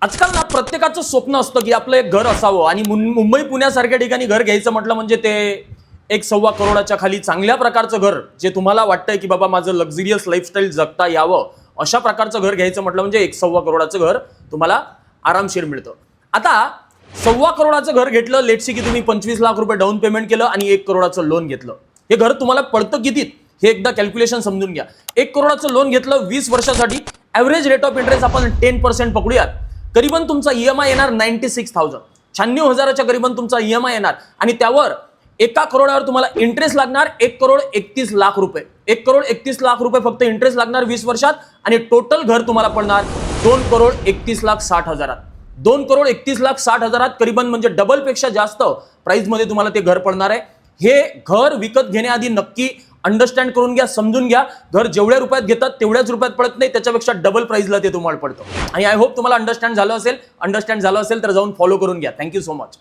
आजकाल ना प्रत्येकाचं स्वप्न असतं की आपलं एक घर असावं आणि मुंबई पुण्यासारख्या ठिकाणी घर घ्यायचं म्हटलं म्हणजे ते 1.25 करोडाच्या खाली चांगल्या प्रकारचं घर, जे तुम्हाला वाटतंय की बाबा माझं लक्झरियस लाईफस्टाईल जगता यावं अशा प्रकारचं घर घ्यायचं म्हटलं म्हणजे 1.25 करोडाचं घर तुम्हाला आरामशीर मिळतं. आता 1.25 करोडाचं घर घेतलं, लेट्स की तुम्ही 25 लाख रुपये डाऊन पेमेंट केलं आणि 1 करोडाचं लोन घेतलं. हे घर तुम्हाला पडतं कितीत हे एकदा कॅल्क्युलेशन समजून घ्या. 1 करोडाचं लोन घेतलं 20 वर्षासाठी, ॲव्हरेज रेट ऑफ इंटरेस्ट आपण 10% पकडूयात. करीबन तुमचा ईएमआय येणार 96,000, 96,000च्या करीबन तुमचा ईएमआय येणार आणि त्यावर 1 करोडावर तुम्हाला इंटरेस्ट लागणार 1,31,00,000 रुपये. 1,31,00,000 फक्त इंटरेस्ट लागणार 20 वर्षात आणि टोटल घर तुम्हाला पडणार 2,31,60,000. 2,31,60,000 करीबन म्हणजे डबल पेक्षा जास्त प्राइस मध्ये तुम्हाला ते घर पडणार आहे. हे घर विकत घेण्याआधी नक्की अंडरस्टँड करून घ्या, समजून घ्या. घर जेवढ्या रुपयात घेतात तेवढ्याच रुपयात पडत नाही, त्याच्यापेक्षा डबल प्राइसला ते तुम्हाला पडतं. आणि आय होप तुम्हाला अंडरस्टँड झालं असेल तर जाऊन फॉलो करून घ्या. Thank you so much.